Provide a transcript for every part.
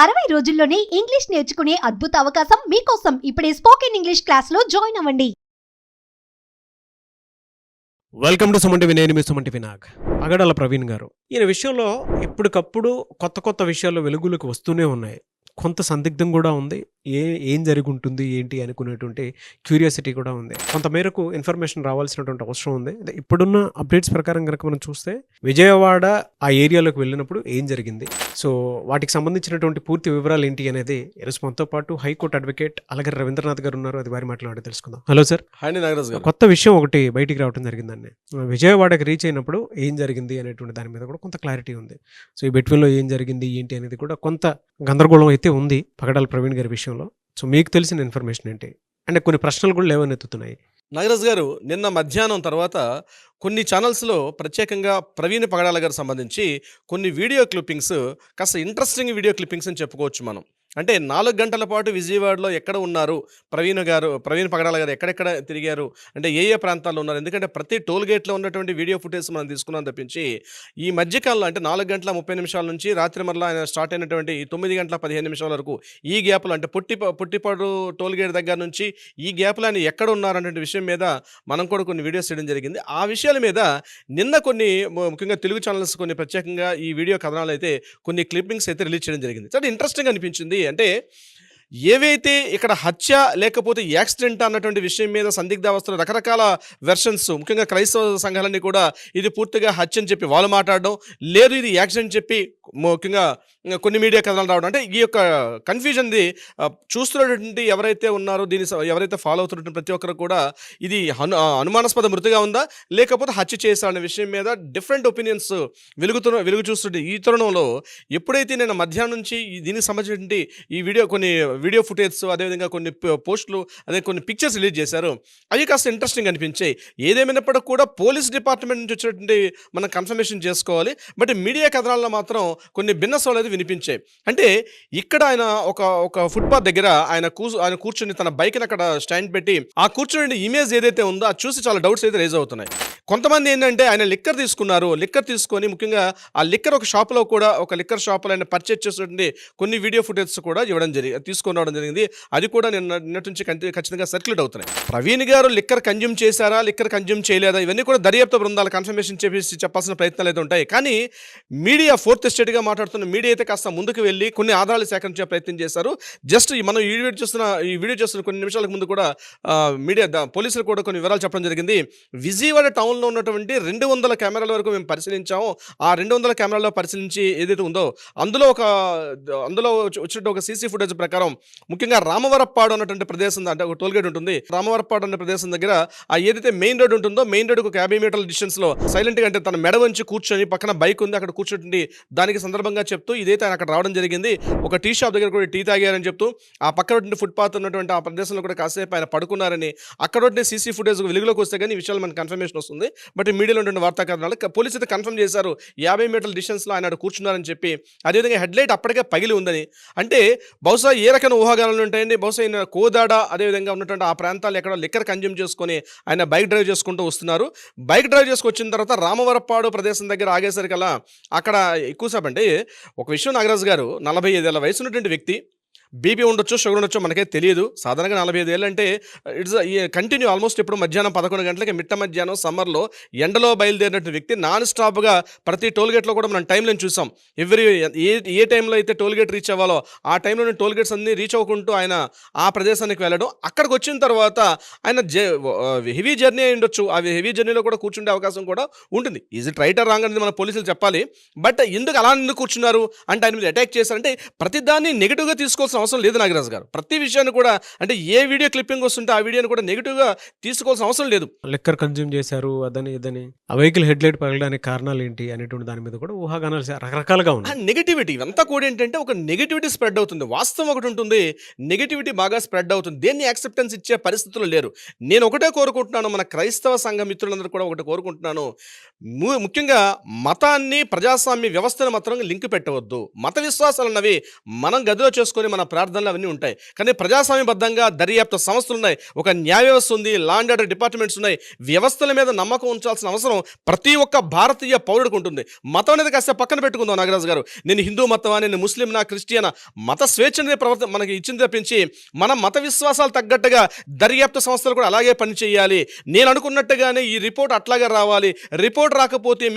60 రోజుల్లోనే ఇంగ్లీష్ నేర్చుకునే అద్భుత అవకాశం మీకోసం. ఇప్పుడే స్పోకెన్ ఇంగ్లీష్ క్లాస్లో జాయిన్ అవ్వండి. Welcome to Suman TV. నేను మీ సుమన్ టీవీ నాగ్. పగడాల ప్రవీణ్ గారు. ఈయన విషయంలో ఎప్పటికప్పుడు కొత్త విషయాలు వెలుగులోకి వస్తూనే ఉన్నాయి. కొంత సందిగ్ధం కూడా ఉంది. ఏం జరిగి ఉంటుంది ఏంటి అనుకునేటువంటి క్యూరియాసిటీ కూడా ఉంది. కొంత మేరకు ఇన్ఫర్మేషన్ రావాల్సినటువంటి అవసరం ఉంది. ఇప్పుడున్న అప్డేట్స్ ప్రకారం కనుక మనం చూస్తే విజయవాడ ఆ ఏరియాలోకి వెళ్ళినప్పుడు ఏం జరిగింది, సో వాటికి సంబంధించినటువంటి పూర్తి వివరాలు ఏంటి అనేది ఈరోజు మనతో పాటు హైకోర్టు అడ్వకేట్ అలాగే రవీంద్రనాథ్ గారు ఉన్నారు. అది వారి మాట్లాడి తెలుసుకుందాం. Hello sir. కొత్త విషయం ఒకటి బయటికి రావడం జరిగిందండి. విజయవాడకి రీచ్ అయినప్పుడు ఏం జరిగింది అనేటువంటి దాని మీద కూడా కొంత క్లారిటీ ఉంది. సో ఈ బిట్వీన్లో ఏం జరిగింది ఏంటి అనేది కూడా కొంత గందరగోళం అయితే ఉంది పగడాల ప్రవీణ్ గారి విషయంలో. సో మీకు తెలిసిన ఇన్ఫర్మేషన్ ఏంటి అంటే కొన్ని ప్రశ్నలు కూడా లేవనెత్తుతున్నాయి. నాగరాజ్ గారు, నిన్న మధ్యాహ్నం తర్వాత కొన్ని ఛానల్స్లో ప్రత్యేకంగా ప్రవీణ్ పగడాల గారు సంబంధించి కొన్ని వీడియో క్లిప్పింగ్స్, కాస్త ఇంట్రెస్టింగ్ వీడియో క్లిప్పింగ్స్ అని చెప్పుకోవచ్చు మనం. అంటే 4 గంటల పాటు విజయవాడలో ఎక్కడ ఉన్నారు ప్రవీణ్ పగడాల గారు, ఎక్కడెక్కడ తిరిగారు, అంటే ఏ ప్రాంతాల్లో ఉన్నారు, ఎందుకంటే ప్రతి టోల్ గేట్లో ఉన్నటువంటి వీడియో ఫుటేజ్ మనం తీసుకున్నాం తప్పించి ఈ మధ్యకాలంలో అంటే 4 గంటల 30 నిమిషాల నుంచి రాత్రి మరలా ఆయన స్టార్ట్ అయినటువంటి 9 గంటల 15 నిమిషాల వరకు ఈ గ్యాప్లో అంటే పుట్టిపాడు టోల్ గేట్ దగ్గర నుంచి ఈ గ్యాప్లో ఆయన ఎక్కడ ఉన్నారనే విషయం మీద మనం కూడా కొన్ని వీడియోస్ చేయడం జరిగింది. ఆ విషయాల మీద నిన్న కొన్ని ముఖ్యంగా తెలుగు ఛానల్స్ కొన్ని ప్రత్యేకంగా ఈ వీడియో కథనాలు అయితే కొన్ని క్లిప్పింగ్స్ అయితే రిలీజ్ చేయడం జరిగింది. చాలా ఇంట్రెస్టింగ్ అనిపించింది. అంటే ఏవైతే ఇక్కడ హత్య లేకపోతే యాక్సిడెంట్ అన్నటువంటి విషయం మీద సందిగ్ధావస్థలు రకరకాల వెర్షన్స్, ముఖ్యంగా క్రైస్తవ సంఘాలన్నీ కూడా ఇది పూర్తిగా హత్య అని చెప్పి వాళ్ళు మాట్లాడడం, లేదు ఇది యాక్సిడెంట్ చెప్పి ముఖ్యంగా కొన్ని మీడియా కథనాలు రావడం, అంటే ఈ యొక్క కన్ఫ్యూజన్ది చూస్తున్నటువంటి ఎవరైతే ఉన్నారో, దీన్ని ఎవరైతే ఫాలో అవుతున్నటువంటి ప్రతి ఒక్కరు కూడా ఇది అనుమానాస్పద మృతిగా ఉందా లేకపోతే హత్య చేశారనే విషయం మీద డిఫరెంట్ ఒపీనియన్స్ వెలుగు చూస్తుంటే ఈ తరుణంలో ఎప్పుడైతే నేను మధ్యాహ్నం నుంచి దీనికి సంబంధించిన ఈ కొన్ని వీడియో ఫుటేజ్, అదేవిధంగా కొన్ని పోస్టులు, అదే కొన్ని పిక్చర్స్ రిలీజ్ చేశారు, అవి కాస్త ఇంట్రెస్టింగ్ అనిపించాయి. ఏదేమైనప్పటికీ కూడా పోలీస్ డిపార్ట్మెంట్ నుంచి వచ్చినటువంటి మనం కన్ఫర్మేషన్ చేసుకోవాలి. బట్ మీడియా కథనాల్లో మాత్రం కొన్ని భిన్న స్వరాలు వినిపించాయి. అంటే ఇక్కడ ఆయన ఒక ఫుట్పాత్ దగ్గర ఆయన కూర్చుని తన బైక్ని అక్కడ స్టాండ్ పెట్టి ఆ కూర్చుని ఇమేజ్ ఏదైతే ఉందో అది చూసి చాలా డౌట్స్ అయితే రేజ్ అవుతున్నాయి. కొంతమంది ఏంటంటే ఆయన లిక్కర్ తీసుకొని ముఖ్యంగా ఆ లిక్కర్ ఒక లిక్కర్ షాప్లో ఆయన పర్చేజ్ చేసినటువంటి కొన్ని వీడియో ఫుటేజ్ కూడా తీసుకొని రావడం జరిగింది. అది కూడా నిన్నటి నుంచి ఖచ్చితంగా సర్క్యులేట్ అవుతున్నాయి. ప్రవీణ్ గారు లిక్కర్ కన్జ్యూమ్ చేశారా, లిక్కర్ కన్జ్యూమ్ చేయలేదా, ఇవన్నీ కూడా దర్యాప్తు బృందాలు కన్ఫర్మేషన్ చెప్పాల్సిన ప్రయత్నాలు అయితే ఉంటాయి. కానీ మీడియా, ఫోర్త్ ఎస్టేట్గా మాట్లాడుతున్న మీడియా అయితే కాస్త ముందుకు వెళ్ళి కొన్ని ఆధారాలు సేకరించే ప్రయత్నం చేశారు. జస్ట్ మనం ఈ వీడియో చూస్తున్న కొన్ని నిమిషాలకు ముందు కూడా పోలీసులు కూడా కొన్ని వివరాలు చెప్పడం జరిగింది. విజయవాడ టౌన్లో ఉన్నటువంటి 200 కెమెరాల వరకు మేము పరిశీలించాము. ఆ 200 కెమెరాల్లో పరిశీలించి ఏదైతే ఉందో అందులో వచ్చినట్టు ఒక సీసీ ఫుటేజ్ ప్రకారం ముఖ్యంగా రామవరప్పాడు అన్నటువంటి ప్రదేశం, అంటే ఒక టోల్గేట్ ఉంటుంది, రామవరప్పాడు అనే ప్రదేశం దగ్గర ఆ ఏదైతే మెయిన్ రోడ్ ఉంటుందో మెయిన్ రోడ్కు ఒక 50 మీటర్ల డిస్టెన్స్ లో సైలెంట్ గా, అంటే తన మెడ వంచి కూర్చొని పక్కన బైక్ ఉంది అక్కడ కూర్చుంటుంది, దానికి సందర్భంగా చెప్తూ ఇదైతే ఆయన అక్కడ రావడం జరిగింది. ఒక టీ షాప్ దగ్గర కూడా టీ తాగారని చెప్తూ ఆ పక్కన ఫుట్పాత్ ఉన్నటువంటి ఆ ప్రదేశంలో కూడా కాసేపు ఆయన పడుకున్నారని, అక్కడ సీసీ ఫుటేజ్ వెలుగులోకి వస్తే కానీ ఈ విషయాలు మనకు కన్ఫర్మేషన్ వస్తుంది. బట్ మీడియాలో ఉండే వార్తా కథనాలు పోలీసు అయితే కన్ఫర్మ్ చేశారు 50 మీటర్ల డిస్టెన్స్ లో ఆయన కూర్చున్నారని చెప్పి, అదేవిధంగా హెడ్ లైట్ అప్పటికే పగిలి ఉందని. అంటే బహుశా ఏ రకమైన ఊహాగానాలు ఉంటాయండి. బహుశా ఆయన కోదాడ అదేవిధంగా ఉన్నటువంటి ఆ ప్రాంతాలు ఎక్కడ లిక్కర్ కన్జ్యూమ్ చేసుకొని ఆయన బైక్ డ్రైవ్ చేసుకుంటూ వస్తున్నారు. బైక్ డ్రైవ్ చేసుకొచ్చిన తర్వాత రామవరప్పాడు ప్రదేశం దగ్గర ఆగేసరికల్లా అక్కడ ఎక్కువసేపు, అంటే ఒక విషయం నాగరాజు గారు, 45 ఏళ్ల వయసు ఉన్నటువంటి వ్యక్తి, బీపీ ఉండొచ్చు, షుగర్ ఉండొచ్చు, మనకే తెలియదు. సాధారణంగా 45 ఏళ్ళు అంటే ఇట్స్ కంటిన్యూ ఆల్మోస్ట్ ఇప్పుడు మధ్యాహ్నం 11 గంటలకి మిట్ట మధ్యాహ్నం సమ్మర్లో ఎండలో బయలుదేరినట్టు వ్యక్తి నాన్ స్టాప్గా ప్రతి టోల్గేట్లో కూడా మనం టైంలో చూసాం. ఏ టైంలో అయితే టోల్గేట్ రీచ్ అవ్వాలో ఆ టైంలో టోల్గేట్స్ అన్ని రీచ్ అవ్వకుంటూ ఆయన ఆ ప్రదేశానికి వెళ్ళడం, అక్కడికి వచ్చిన తర్వాత ఆయన హెవీ జర్నీ అయి ఉండొచ్చు, ఆ హెవీ జర్నీలో కూడా కూర్చుండే అవకాశం కూడా ఉంటుంది. Is it right are wrong అనేది మన పోలీసులు చెప్పాలి. బట్ ఎందుకు అలా ఎందుకు కూర్చున్నారు అంటే ఆయన మీద అటాక్ చేశారంటే ప్రతిదాన్ని నెగిటివ్గా తీసుకోవాల్సిన అవసరం లేదు నాగరాజు గారు. ప్రతి విషయాన్ని కూడా, అంటే ఏ వీడియో క్లిప్పింగ్ వస్తుంటే ఆ వీడియోని కూడా నెగిటివ్ గా తీసుకోవాల్సిన అవసరం లేదు. లిక్కర్ కన్జ్యూమ్ చేశారు అదని ఇదని, ఆ వెహికల్ హెడ్ లైట్ పగలడానికి కారణాలు ఏంటి అనేటువంటి దాని మీద కూడా ఊహాగానాలు రకరకాలుగా ఉన్నాయి. నెగిటివిటీ అంతా కూడా ఏంటంటే ఒక నెగిటివిటీ స్ప్రెడ్ అవుతుంది. వాస్తవం ఒకటి ఉంటుంది, నెగిటివిటీ బాగా స్ప్రెడ్ అవుతుంది. దేన్ని యాక్సెప్టెన్స్ ఇచ్చే పరిస్థితులు లేరు. నేను ఒకటే కోరుకుంటున్నాను, మన క్రైస్తవ సంఘ మిత్రులందరూ కూడా ఒకటి కోరుకుంటున్నాను, ముఖ్యంగా మతాన్ని, ప్రజాస్వామ్య వ్యవస్థను మాత్రం లింక్ పెట్టవద్దు. మత విశ్వాసాలు అన్నవి మనం గదిలో చేసుకొని మన ప్రార్థనలు అవన్నీ ఉంటాయి. కానీ ప్రజాస్వామ్యబద్ధంగా దర్యాప్తు సంస్థలు ఉన్నాయి, ఒక న్యాయ వ్యవస్థ ఉంది, లా అండ్ ఆర్డర్ డిపార్ట్మెంట్స్ ఉన్నాయి. వ్యవస్థల మీద నమ్మకం ఉంచాల్సిన అవసరం ప్రతి ఒక్క భారతీయ పౌరుడికి ఉంటుంది. మతం అనేది కాస్త పక్కన పెట్టుకుందాం నాగరాజు గారు. నేను హిందూ మతమా, నేను ముస్లింనా, క్రిస్టియనా, మత స్వేచ్ఛ అనేది మనకి ఇచ్చింది తప్పించి మన మత విశ్వాసాలు తగ్గట్టుగా దర్యాప్తు సంస్థలు కూడా అలాగే పనిచేయాలి. నేను అనుకున్నట్టుగానే ఈ రిపోర్ట్ అట్లాగే రావాలి. రిపోర్ట్ రాకపోతే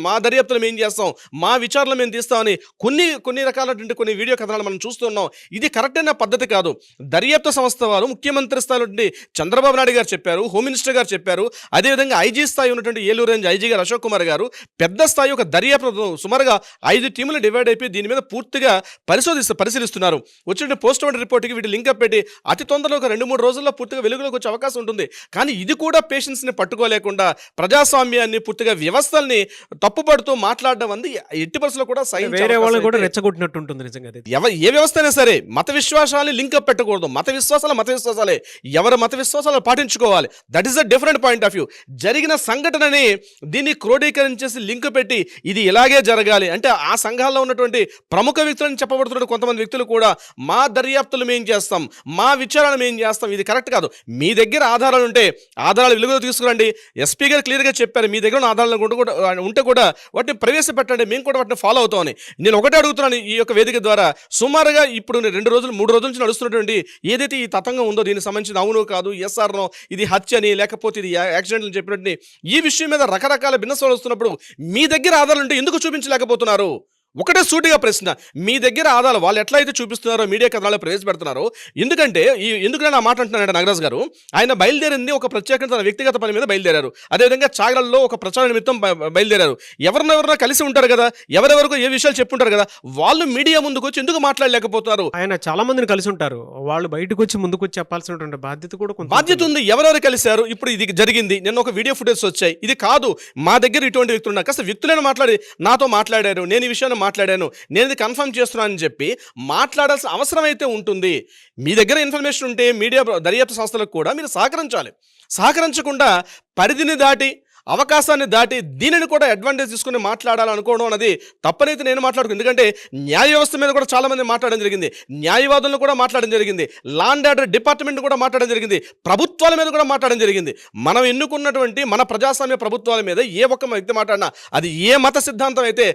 మా దర్యాప్తులు మేము చేస్తాం, మా విచారణలు మేము తీస్తామని కొన్ని రకాలైనటువంటి కొన్ని వీడియో కథనాలు మనం చూస్తున్నాం. ఇది కరెక్ట్ అయిన పద్ధతి కాదు. దర్యాప్తు సంస్థ వారు ముఖ్యమంత్రి స్థాయిలో చంద్రబాబు నాయుడు గారు చెప్పారు, హోమ్ మినిస్టర్ గారు చెప్పారు, అదేవిధంగా ఐజీ స్థాయి ఉన్నటువంటి ఏలూరు రేంజ్ ఐజీ గారు అశోక్ కుమార్ గారు పెద్ద స్థాయి ఒక దర్యాప్తు సుమారుగా 5 టీములు డివైడ్ అయిపోయి దీని మీద పూర్తిగా పరిశీలిస్తున్నారు. వచ్చిన పోస్ట్ మార్టం రిపోర్ట్కి వీటి లింక్ పెట్టి అతి తొందరలో ఒక 2-3 రోజుల్లో పూర్తిగా వెలుగులోకి వచ్చే అవకాశం ఉంటుంది. కానీ ఇది కూడా పేషెన్స్ని పట్టుకోలేకుండా ప్రజాస్వామ్యాన్ని పూర్తిగా వ్యవస్థల్ని తప్పుపడుతూ మాట్లాడడం అంది ఎట్టి పరిస్థితుల్లో కూడా వేరే వాళ్ళు కూడా రెచ్చగొట్టినట్టు ఉంటుంది. నిజంగా ఏ వ్యవస్థ అయినా సరే మత విశ్వాసాలని లింక్ అప్ పెట్టకూడదు. మత విశ్వాసాలే ఎవరి మత విశ్వాసాలు పాటించుకోవాలి. That is the different point of view. జరిగిన సంఘటనని దీన్ని క్రోడీకరించేసి లింక్ పెట్టి ఇది ఇలాగే జరగాలి అంటే ఆ సంఘాల్లో ఉన్నటువంటి ప్రముఖ వ్యక్తులను చెప్పబడుతున్న కొంతమంది వ్యక్తులు కూడా మా దర్యాప్తులు మేము చేస్తాం, మా విచారణ మేము చేస్తాం, ఇది కరెక్ట్ కాదు. మీ దగ్గర ఆధారాలు ఉంటే ఆధారాలు వెలుగులో తీసుకురండి. ఎస్పీ గారు క్లియర్గా చెప్పారు, మీ దగ్గర ఆధారాలు ఉంటే కూడా వాటిని ప్రవేశపెట్టండి, మేము కూడా వాటిని ఫాలో అవుతామని. నేను ఒకటే అడుగుతున్నాను ఈ యొక్క వేదిక ద్వారా, సుమారుగా ఇప్పుడు 2 రోజులు 3 రోజుల నుంచి నడుస్తున్నటువంటి ఏదైతే ఈ తతంగం ఉందో దీనికి సంబంధించిన అవును కాదు, ఎస్ఆర్ నో, ఇది హత్య అని లేకపోతే ఇది యాక్సిడెంట్ అని చెప్పినట్టు ఈ విషయం మీద రకరకాల భిన్నస్వాలు వస్తున్నప్పుడు మీ దగ్గర ఆధారాలు ఉంటే ఎందుకు చూపించలేకపోతున్నారు? ఒకటే సూటిగా ప్రశ్న, మీ దగ్గర ఆధారాలు వాళ్ళు ఎట్లా అయితే చూపిస్తున్నారో మీడియా కథనాలు ప్రవేశపెడుతున్నారో, ఎందుకంటే ఎందుకు నేను ఆ మాట అంటున్నానంటే నాగరాజు గారు, ఆయన బయలుదేరింది ఒక ప్రత్యేకంగా తన వ్యక్తిగత పని మీద బయలుదేరారు. అదేవిధంగా చాగలలో ఒక ప్రచార నిమిత్తం బయలుదేరారు. ఎవరినెవరినో కలిసి ఉంటారు కదా, ఎవరెవరికో ఏ విషయాలు చెప్పుంటారు కదా, వాళ్ళు మీడియా ముందుకు వచ్చి ఎందుకు మాట్లాడలేకపోతున్నారు? ఆయన చాలా మందిని కలిసి ఉంటారు, వాళ్ళు బయటకు వచ్చి ముందుకు వచ్చి చెప్పాల్సినటువంటి బాధ్యత కూడా బాధ్యత ఉంది. ఎవరెవరు కలిశారు? ఇప్పుడు ఇది జరిగింది, నిన్న ఒక వీడియో ఫుటేజ్ వచ్చాయి, ఇది కాదు మా దగ్గర ఇటువంటి వ్యక్తులు ఉన్నారు, కాస్త వ్యక్తులను మాట్లాడి నాతో మాట్లాడారు, నేను ఈ విషయాన్ని మాట్లాడాను, నేను ఇది కన్ఫర్మ్ చేస్తున్నానని చెప్పి మాట్లాడాల్సిన అవసరం అయితే ఉంటుంది. మీ దగ్గర ఇన్ఫర్మేషన్ ఉంటే మీడియా దర్యాప్తు సంస్థలకు కూడా మీరు సహకరించాలి. సహకరించకుండా పరిధిని దాటి అవకాశాన్ని దాటి దీనిని కూడా అడ్వాంటేజ్ తీసుకుని మాట్లాడాలనుకోవడం అనేది తప్పనైతే నేను మాట్లాడుకు. ఎందుకంటే న్యాయ వ్యవస్థ మీద కూడా చాలామంది మాట్లాడడం జరిగింది, న్యాయవాదులను కూడా మాట్లాడడం జరిగింది, లా అండ్ ఆర్డర్ డిపార్ట్మెంట్ కూడా మాట్లాడడం జరిగింది, ప్రభుత్వాల మీద కూడా మాట్లాడడం జరిగింది. మనం ఎన్నుకున్నటువంటి మన ప్రజాస్వామ్య ప్రభుత్వాల మీద ఏ ఒక్క వ్యక్తి మాట్లాడినా అది ఏ మత సిద్ధాంతం అయితే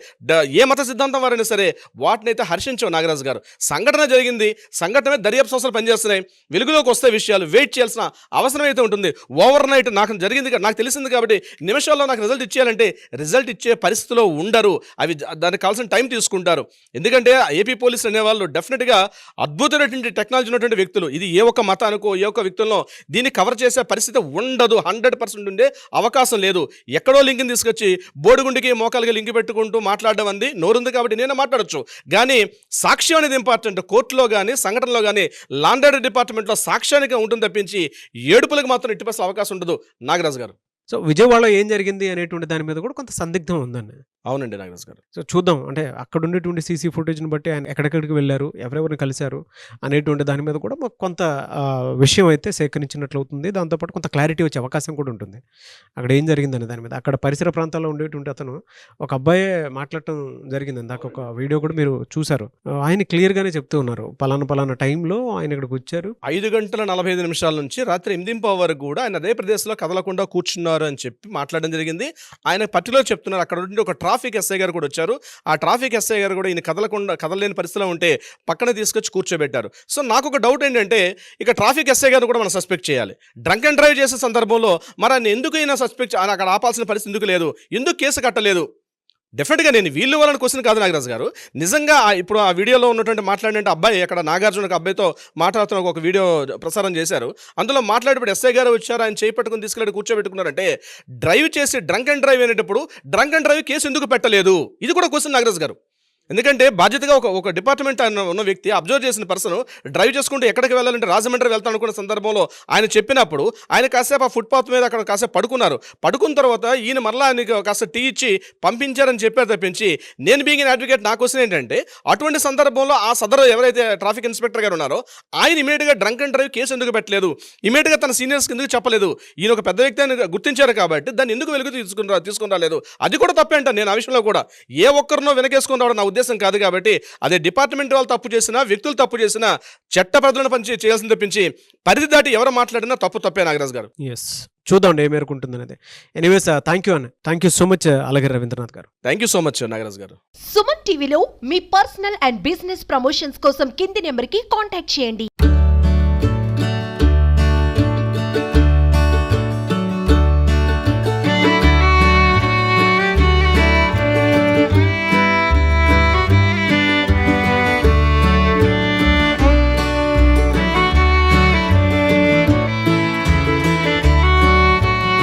ఏ మత సిద్ధాంతం వారైనా సరే వాటిని అయితే హర్షించావు నాగరాజు గారు. సంఘటన జరిగింది, సంఘటన మీద దర్యాప్తు సంస్థలు పనిచేస్తున్నాయి, వెలుగులోకి వస్తే విషయాలు వెయిట్ చేయాల్సిన అవసరం అయితే ఉంటుంది. ఓవర్ నైట్ నాకు తెలిసింది కాబట్టి నిమిషాల్లో నాకు రిజల్ట్ ఇచ్చేయాలంటే రిజల్ట్ ఇచ్చే పరిస్థితిలో ఉండరు. అవి దానికి కావాల్సిన టైం తీసుకుంటారు. ఎందుకంటే ఏపీ పోలీసులు అనేవాళ్ళు డెఫినెట్గా అద్భుతమైనటువంటి టెక్నాలజీ ఉన్నటువంటి వ్యక్తులు. ఇది ఏ ఒక్క మతానికో ఏ ఒక్క వ్యక్తులను దీన్ని కవర్ చేసే పరిస్థితి ఉండదు. 100% ఉండే అవకాశం లేదు. ఎక్కడో లింక్ని తీసుకొచ్చి బోడిగుండికి మోకాలుగా లింక్ పెట్టుకుంటూ మాట్లాడడం అంది నోరుంది కాబట్టి నేను మాట్లాడచ్చు. కానీ సాక్ష్యం అనేది ఇంపార్టెంట్. కోర్టులో కానీ సంఘటనలో కానీ లా అండ్ ఆర్డర్ డిపార్ట్మెంట్లో సాక్ష్యానికి ఉంటుంది తప్పించి ఏడుపులకు మాత్రం ఎట్టి అవకాశం ఉండదు నాగరాజు గారు. సో విజయవాడలో ఏం జరిగింది అనేటువంటి దాని మీద కూడా కొంత సందిగ్ధం ఉందండి. అవునండి నాగరాజు గారు. సో చూద్దాం, అంటే అక్కడ ఉండేటువంటి సీసీ ఫుటేజ్ని బట్టి ఆయన ఎక్కడెక్కడికి వెళ్ళారు, ఎవరెవరిని కలిశారు అనేటువంటి దాని మీద కూడా మాకు కొంత విషయం అయితే సేకరించినట్లు అవుతుంది. దాంతోపాటు కొంత క్లారిటీ వచ్చే అవకాశం కూడా ఉంటుంది. అక్కడ ఏం జరిగిందనే దాని మీద అక్కడ పరిసర ప్రాంతాల్లో ఉండేటువంటి అతను ఒక అబ్బాయి మాట్లాడటం జరిగింది. ఇందాక ఒక వీడియో కూడా మీరు చూశారు. ఆయన క్లియర్గానే చెప్తూ ఉన్నారు, పలానా టైంలో ఆయన ఇక్కడికి వచ్చారు, 5:45 నుంచి రాత్రి 8 వరకు కూడా ఆయన అదే ప్రదేశంలో కదలకుండా కూర్చున్నారు అని చెప్పి మాట్లాడడం జరిగింది. ఆయన పర్టికులర్ చెప్తున్నారు. అక్కడ ఉండి ఒక ట్రాఫిక్ ఎస్ఐ గారు కూడా వచ్చారు. ఆ ట్రాఫిక్ ఎస్ఐ గారు కూడా ఈయన కదలలేని పరిస్థితిలో ఉంటే పక్కన తీసుకొచ్చి కూర్చోబెట్టారు. సో నాకు ఒక డౌట్ ఏంటంటే, ఇక ట్రాఫిక్ ఎస్ఐ గారు కూడా మనం సస్పెక్ట్ చేయాలి. డ్రంక్ అండ్ డ్రైవ్ చేసే సందర్భంలో మరి ఆయన ఎందుకు ఈయన సస్పెక్ట్ అక్కడ ఆపాల్సిన పరిస్థితి ఎందుకు లేదు, ఎందుకు కేసు కట్టలేదు? డెఫినెట్గా నేను వీళ్ళు వాళ్ళని క్వశ్చన్ కాదు నాగరాజు గారు. నిజంగా ఇప్పుడు ఆ వీడియోలో ఉన్నటువంటి మాట్లాడినట్టు అబ్బాయి అక్కడ నాగార్జున అబ్బాయితో మాట్లాడుతున్న ఒక వీడియో ప్రసారం చేశారు. అందులో మాట్లాడేటప్పుడు ఎస్ఐ గారు వచ్చారు, ఆయన చేయి పట్టుకుని తీసుకెళ్ళి కూర్చోబెట్టుకున్నారంటే డ్రైవ్ చేసి డ్రంక్ అండ్ డ్రైవ్ అనేటప్పుడు డ్రంక్ అండ్ డ్రైవ్ కేసు ఎందుకు పెట్టలేదు? ఇది కూడా క్వశ్చన్ నాగరాజు గారు. ఎందుకంటే బాధ్యతగా ఒక డిపార్ట్మెంట్ ఉన్న వ్యక్తి అబ్జర్వ్ చేసిన పర్సన్ డ్రైవ్ చేసుకుంటూ ఎక్కడికి వెళ్ళాలంటే రాజమండ్రి వెళ్తాను అనుకున్న సందర్భంలో ఆయన చెప్పినప్పుడు ఆయన కాసేపు ఆ ఫుట్పాత్ మీద అక్కడ కాసేపు పడుకున్న తర్వాత ఈయన మరలా ఆయనకి కాస్త టీ ఇచ్చి పంపించారని చెప్పారు తప్పించి, నేను బీయింగ్ అన్ అడ్వకేట్ నా క్వశ్చన్ ఏంటంటే, అటువంటి సందర్భంలో ఆ సదరు ఎవరైతే ట్రాఫిక్ ఇన్స్పెక్టర్ గారు ఉన్నారో ఆయన ఇమీడియట్గా డ్రంక్ అండ్ డ్రైవ్ కేసు ఎందుకు పెట్టలేదు? ఇమీడియట్గా తన సీనియర్స్కి ఎందుకు చెప్పలేదు? ఈయన ఒక పెద్ద వ్యక్తి అని గుర్తించారు కాబట్టి దాన్ని ఎందుకు వెలుగు తీసుకుని రాలేదు? అది కూడా తప్పే అంట. నేను ఆ విషయంలో కూడా ఏ ఒక్కరినో వెనకేసుకుని రావడం నా ఉద్దేశం కాదు కాబట్టి అదే డిపార్ట్మెంట్ వాళ్ళు తప్పు చేసినా, వ్యక్తులు తప్పు చేసినా చట్ట పరిధిలో పని చేయాల్సింది తప్పించి పరిధి దాటి ఎవరు మాట్లాడినా తప్పే నాగరాజు గారు. ఎస్, చూద్దాం ఏ మేరకు ఉంటుంది అనేది. ఎనీవేస్ థ్యాంక్ యూ అండి, థ్యాంక్ యూ సో మచ్ అలాగే రవీంద్రనాథ్ గారు. Thank you so much Nagaraju గారు. సుమన్ టీవీలో మీ పర్సనల్ అండ్ బిజినెస్ ప్రమోషన్స్ కోసం కింది నెంబర్కి కాంటాక్ట్ చేయండి.